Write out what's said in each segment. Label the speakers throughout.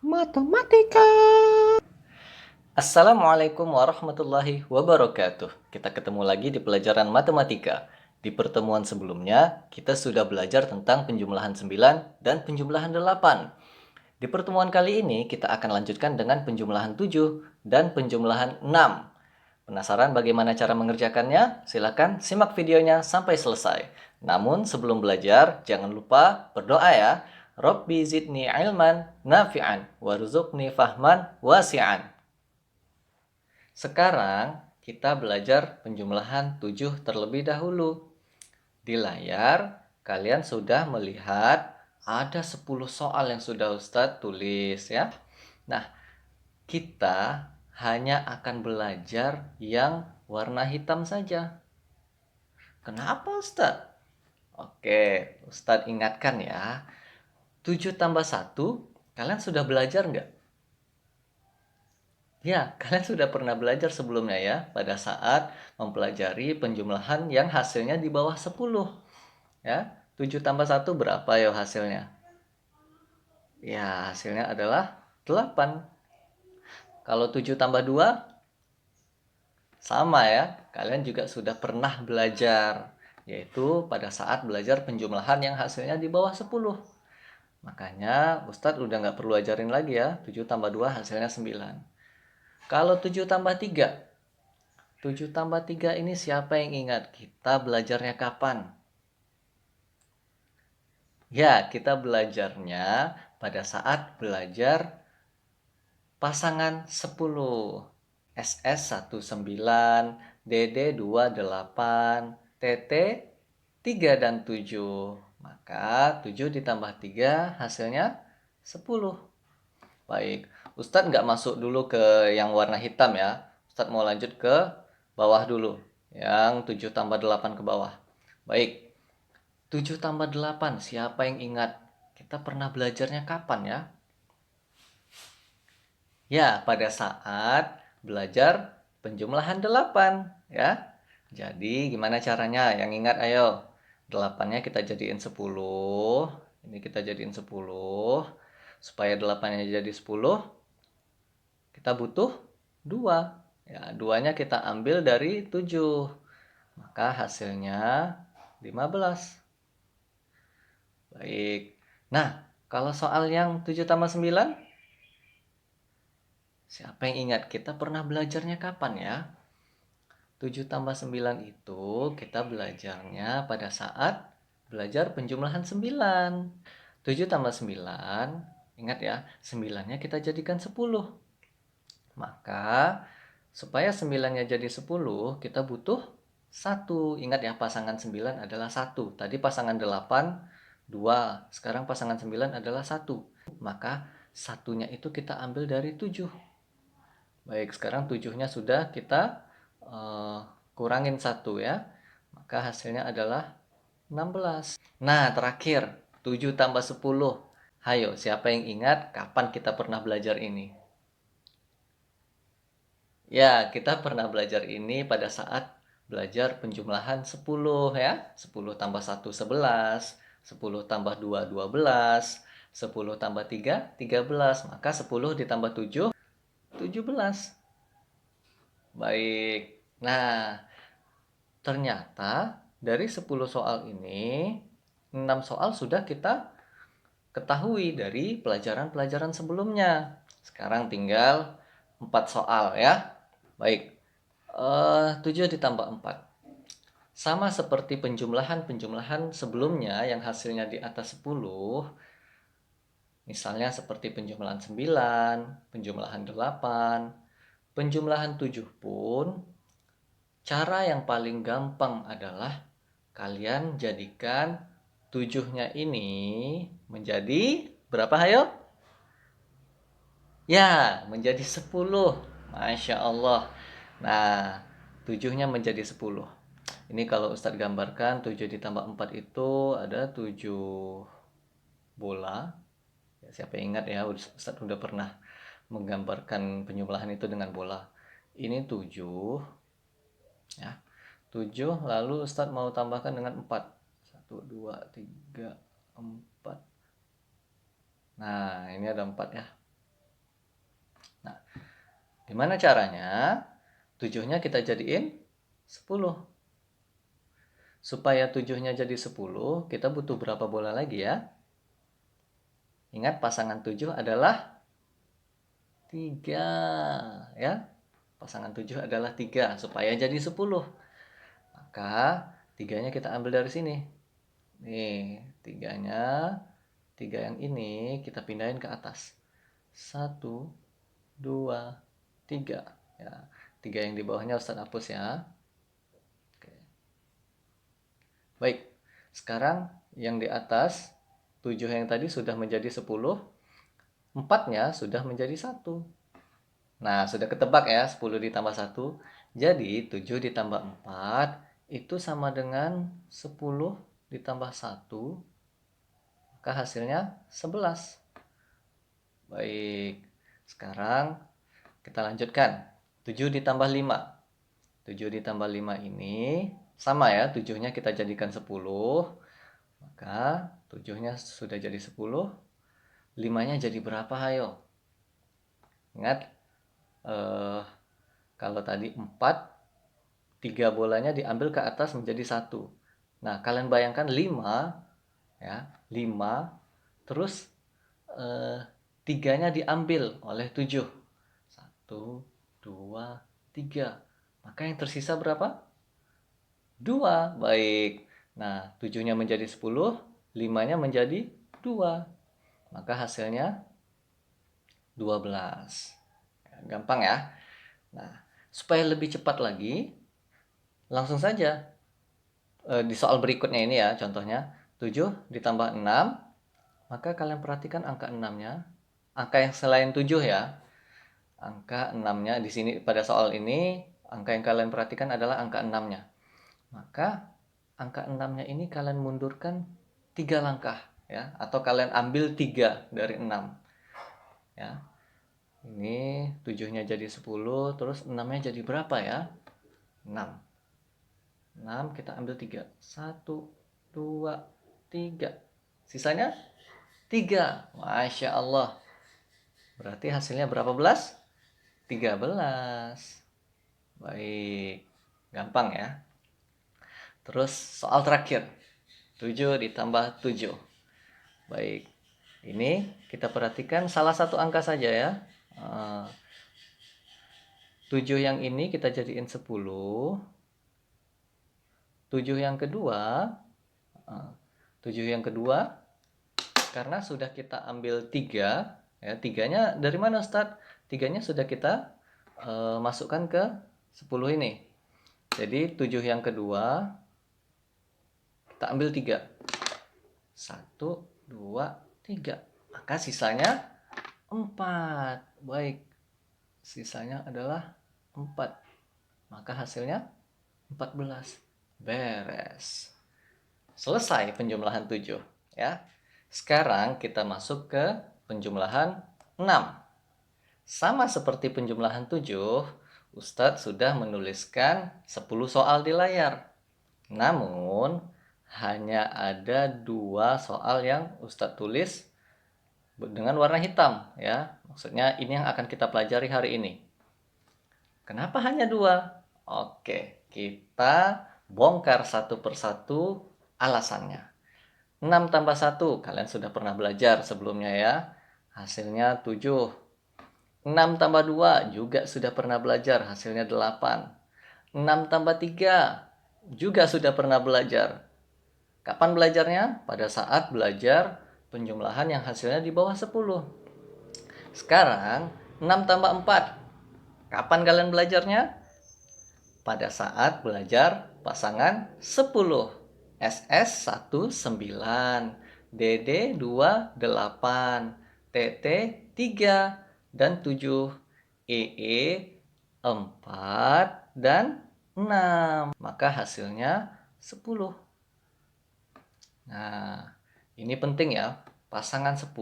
Speaker 1: Matematika.
Speaker 2: Assalamualaikum warahmatullahi wabarakatuh. Kita ketemu lagi di pelajaran matematika. Di pertemuan sebelumnya, kita sudah belajar tentang penjumlahan 9 dan penjumlahan 8. Di pertemuan kali ini, kita akan lanjutkan dengan penjumlahan 7 dan penjumlahan 6. Penasaran bagaimana cara mengerjakannya? Silakan simak videonya sampai selesai. Namun sebelum belajar, jangan lupa berdoa ya. Rabbi zidni ilman nafi'an warzuqni fahman wasi'an. Sekarang kita belajar penjumlahan 7 terlebih dahulu. Di layar kalian sudah melihat ada 10 soal yang sudah Ustadz tulis ya. Nah, kita hanya akan belajar yang warna hitam saja. Kenapa Ustadz? Oke, Ustadz ingatkan ya. 7 tambah 1, kalian sudah belajar nggak? Ya, kalian sudah pernah belajar sebelumnya ya, pada saat mempelajari penjumlahan yang hasilnya di bawah 10. Ya, 7 tambah 1 berapa ya hasilnya? Ya, hasilnya adalah 8. Kalau 7 tambah 2, sama ya, kalian juga sudah pernah belajar, yaitu pada saat belajar penjumlahan yang hasilnya di bawah 10. Makanya Ustadz udah nggak perlu ajarin lagi ya, 7 tambah 2 hasilnya 9. Kalau 7 tambah 3, 7 tambah 3 ini siapa yang ingat? Kita belajarnya kapan? Ya, kita belajarnya pada saat belajar pasangan 10. SS 19, DD 28, TT 3 dan 7. Maka 7 ditambah 3 hasilnya 10. Baik, Ustadz nggak masuk dulu ke yang warna hitam ya. Ustadz mau lanjut ke bawah dulu. Yang 7 tambah 8 ke bawah. Baik, 7 tambah 8. Siapa yang ingat? Kita pernah belajarnya kapan ya? Ya, pada saat belajar penjumlahan 8 ya. Jadi gimana caranya? Yang ingat ayo. 8-nya kita jadiin 10. Ini kita jadiin 10. Supaya 8-nya jadi 10, kita butuh 2. Ya, 2-nya kita ambil dari 7. Maka hasilnya 15. Baik. Nah, kalau soal yang 7 tambah 9, siapa yang ingat? Kita pernah belajarnya kapan ya? 7 tambah 9 itu kita belajarnya pada saat belajar penjumlahan 9. 7 tambah 9, ingat ya, 9-nya kita jadikan 10. Maka supaya 9-nya jadi 10, kita butuh 1. Ingat ya, pasangan 9 adalah 1. Tadi pasangan 8, 2. Sekarang pasangan 9 adalah 1. Maka satunya itu kita ambil dari 7. Baik, sekarang 7-nya sudah kita kurangin 1 ya. Maka hasilnya adalah 16. Nah, terakhir, 7 tambah 10. Hayo, siapa yang ingat kapan kita pernah belajar ini? Ya, kita pernah belajar ini pada saat belajar penjumlahan 10 ya. 10 tambah 1, 11. 10 tambah 2, 12. 10 tambah 3, 13. Maka 10 ditambah 7, 17. Baik. Nah, ternyata dari 10 soal ini, 6 soal sudah kita ketahui dari pelajaran-pelajaran sebelumnya. Sekarang tinggal 4 soal ya. Baik. 7 ditambah 4. Sama seperti penjumlahan-penjumlahan sebelumnya yang hasilnya di atas 10. Misalnya seperti penjumlahan 9, penjumlahan 8, penjumlahan 7 pun. Cara yang paling gampang adalah kalian jadikan 7-nya ini menjadi berapa hayo? Ya, menjadi 10. Masya Allah. Nah, 7-nya menjadi 10. Ini kalau Ustadz gambarkan 7 ditambah 4 itu ada 7 bola. Ya, siapa yang ingat ya, Ustadz udah pernah menggambarkan penjumlahan itu dengan bola. Ini 7 ya. 7 lalu Ustadz mau tambahkan dengan 4. 1, 2, 3, 4. Nah, ini ada 4 ya. Gimana caranya? 7-nya kita jadiin 10. Supaya 7-nya jadi 10, kita butuh berapa bola lagi ya? Ingat pasangan 7 adalah 3 ya. Pasangan 7 adalah 3 supaya jadi 10. Maka 3-nya kita ambil dari sini. Nih, 3-nya, 3 yang ini kita pindahin ke atas. 1, 2, 3. Ya, 3 yang di bawahnya Ustaz hapus ya. Oke. Baik, sekarang yang di atas 7 yang tadi sudah menjadi 10, 4-nya sudah menjadi 1. Nah, sudah ketebak ya, 10 ditambah 1. Jadi, 7 ditambah 4 itu sama dengan 10 ditambah 1, maka hasilnya 11. Baik, sekarang kita lanjutkan. 7 ditambah 5. 7 ditambah 5 ini sama ya, 7-nya kita jadikan 10. Maka 7-nya sudah jadi 10. 5-nya jadi berapa, ayo? Ingat, kalau tadi 4, 3 bolanya diambil ke atas menjadi 1. Nah, kalian bayangkan 5, ya, 5, terus 3-nya diambil oleh 7. 1, 2, 3. Maka yang tersisa berapa? 2. Baik. Nah, 7-nya menjadi 10, 5-nya menjadi 2. Maka hasilnya 12. Gampang ya. Nah, supaya lebih cepat lagi, langsung saja di soal berikutnya ini ya, contohnya 7 ditambah 6, maka kalian perhatikan angka 6-nya, angka yang selain 7 ya. Angka 6-nya di sini pada soal ini, angka yang kalian perhatikan adalah angka 6-nya. Maka angka 6-nya ini kalian mundurkan 3 langkah ya, atau kalian ambil 3 dari 6. Ya. Ini 7-nya jadi 10, terus 6-nya jadi berapa ya? 6. 6 kita ambil 3. 1, 2, 3. Sisanya 3. Masya Allah. Berarti hasilnya berapa belas? 13. Baik. Gampang ya. Terus soal terakhir. 7 ditambah 7. Baik. Ini kita perhatikan salah satu angka saja ya. 7 yang ini kita jadiin 10. 7 yang kedua, 7 yang kedua, karena sudah kita ambil 3, ya, 3-nya dari mana Ustadz? 3-nya sudah kita masukkan ke 10 ini. Jadi 7 yang kedua, kita ambil 3. 1, 2, 3. Maka sisanya 4. Baik, sisanya adalah 4. Maka hasilnya 14. Beres. Selesai penjumlahan 7 ya. Sekarang kita masuk ke penjumlahan 6. Sama seperti penjumlahan 7, Ustadz sudah menuliskan 10 soal di layar. Namun hanya ada 2 soal yang Ustadz tulis dengan warna hitam ya. Maksudnya ini yang akan kita pelajari hari ini. Kenapa hanya 2? Oke, kita bongkar satu persatu alasannya. 6 tambah 1, kalian sudah pernah belajar sebelumnya ya. Hasilnya 7. 6 tambah 2, juga sudah pernah belajar, hasilnya 8. 6 tambah 3, juga sudah pernah belajar. Kapan belajarnya? Pada saat belajar penjumlahan yang hasilnya di bawah 10. Sekarang, 6 tambah 4. Kapan kalian belajarnya? Pada saat belajar pasangan 10. SS 19, DD 28, TT 3 dan 7, EE 4 dan 6. Maka hasilnya 10. Nah, ini penting ya. Pasangan 10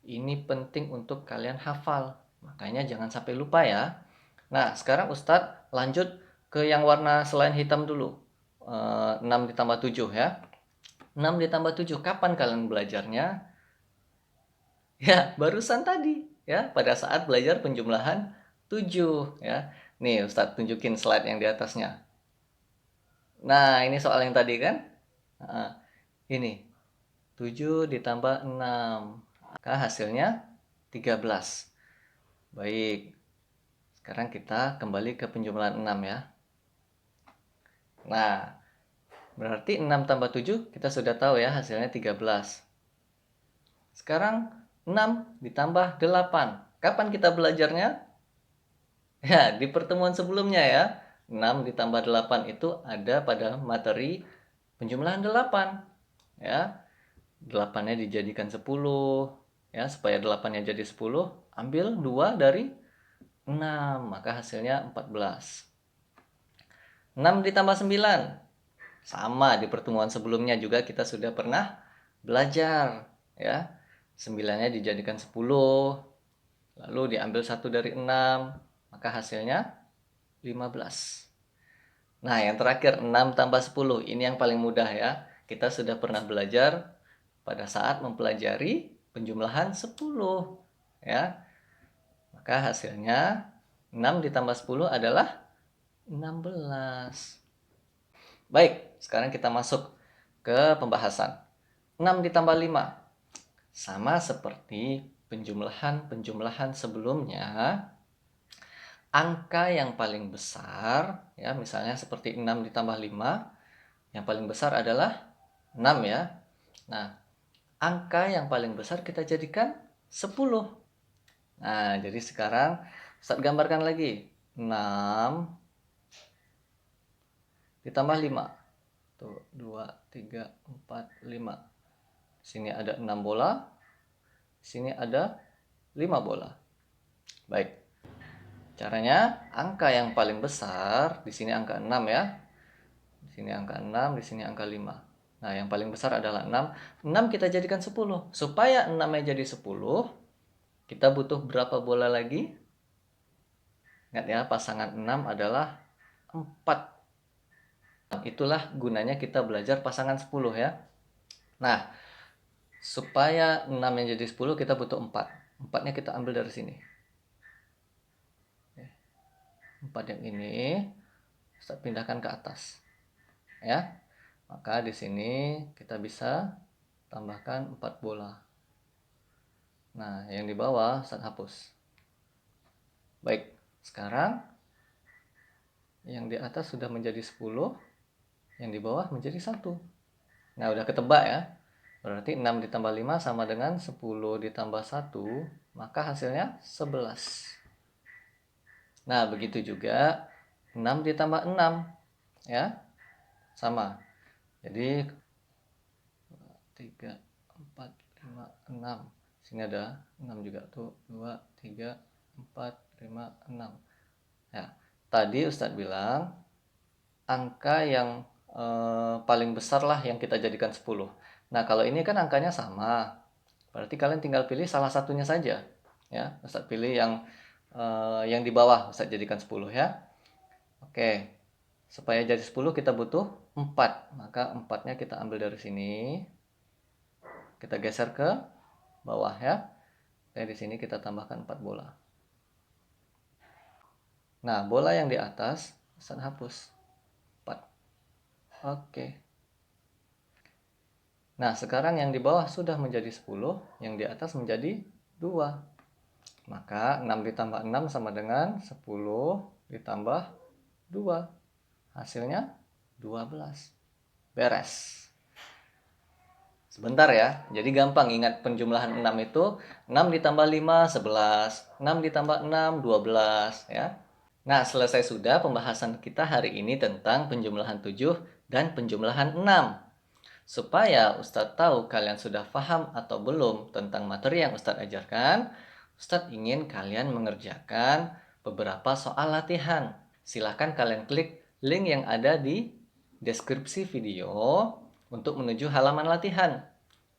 Speaker 2: ini penting untuk kalian hafal. Makanya jangan sampai lupa ya. Nah, sekarang Ustadz lanjut ke yang warna selain hitam dulu. 6 ditambah 7 ya. 6 ditambah 7, kapan kalian belajarnya? Ya, barusan tadi ya, pada saat belajar penjumlahan 7 ya. Nih Ustadz tunjukin slide yang di atasnya. Nah, ini soal yang tadi kan? Nah, ini 7 ditambah 6. Maka hasilnya 13. Baik. Sekarang kita kembali ke penjumlahan 6 ya. Nah, berarti 6 tambah 7 kita sudah tahu ya hasilnya 13. Sekarang 6 ditambah 8. Kapan kita belajarnya? Ya, di pertemuan sebelumnya ya. 6 ditambah 8 itu ada pada materi penjumlahan 8. Ya, 8-nya dijadikan 10. Ya, supaya 8-nya jadi 10, ambil 2 dari 6. Maka hasilnya 14. 6 ditambah 9. Sama, di pertemuan sebelumnya juga kita sudah pernah belajar. Ya, 9-nya dijadikan 10. Lalu diambil 1 dari 6. Maka hasilnya 15. Nah, yang terakhir 6 tambah 10. Ini yang paling mudah ya. Kita sudah pernah belajar pada saat mempelajari penjumlahan 10. Ya. Maka hasilnya 6 ditambah 10 adalah 16. Baik, sekarang kita masuk ke pembahasan. 6 ditambah 5. Sama seperti penjumlahan sebelumnya, angka yang paling besar, ya misalnya seperti 6 ditambah 5, yang paling besar adalah 6 ya. Nah, angka yang paling besar kita jadikan 10. Nah, jadi sekarang Ustaz gambarkan lagi. 6 ditambah 5. Tuh, 2, 3, 4, 5. Sini ada 6 bola. Sini ada 5 bola. Baik. Caranya, angka yang paling besar, di sini angka 6 ya. Di sini angka 6, di sini angka 5. Nah, yang paling besar adalah 6. 6 kita jadikan 10. Supaya 6-nya jadi 10, kita butuh berapa bola lagi? Ingat ya, pasangan 6 adalah 4. Itulah gunanya kita belajar pasangan 10 ya. Nah, supaya 6 yang jadi 10 kita butuh 4. 4-nya kita ambil dari sini. 4 yang ini kita pindahkan ke atas. Ya. Maka di sini kita bisa tambahkan 4 bola. Nah, yang di bawah saya hapus. Baik, sekarang yang di atas sudah menjadi 10, yang di bawah menjadi 1. Nah, udah ketebak ya. Berarti 6 ditambah 5 sama dengan 10 ditambah 1, maka hasilnya 11. Nah, begitu juga 6 ditambah 6. Ya, sama. Jadi 3, 4, 5, 6. Sini ada 6 juga tuh. 2, 3, 4, 5, 6. Ya, tadi Ustadz bilang angka yang paling besar lah yang kita jadikan 10. Nah, kalau ini kan angkanya sama. Berarti kalian tinggal pilih salah satunya saja. Ya, Ustadz pilih yang di bawah, Ustadz jadikan 10 ya. Oke. Supaya jadi 10 kita butuh 4. Maka 4-nya kita ambil dari sini. Kita geser ke bawah ya. Dan di sini kita tambahkan 4 bola. Nah, bola yang di atas Ustaz hapus 4. Oke. Nah, sekarang yang di bawah sudah menjadi 10, yang di atas menjadi 2. Maka 6 ditambah 6 sama dengan 10 ditambah 2. Hasilnya 12. Beres. Sebentar ya. Jadi gampang ingat penjumlahan 6 itu 6 ditambah 5 11, 6 ditambah 6 12 ya. Nah, selesai sudah pembahasan kita hari ini tentang penjumlahan 7 dan penjumlahan 6. Supaya Ustadz tahu kalian sudah paham atau belum tentang materi yang Ustadz ajarkan, Ustadz ingin kalian mengerjakan beberapa soal latihan. Silahkan kalian klik link yang ada di deskripsi video untuk menuju halaman latihan.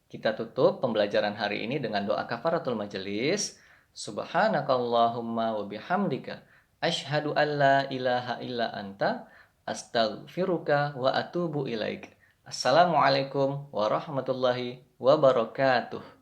Speaker 2: Kita tutup pembelajaran hari ini dengan doa kafaratul majelis. Subhanakallahumma wa bihamdika asyhadu an la ilaha illa anta astaghfiruka wa atubu ilaik. Assalamualaikum warahmatullahi wabarakatuh.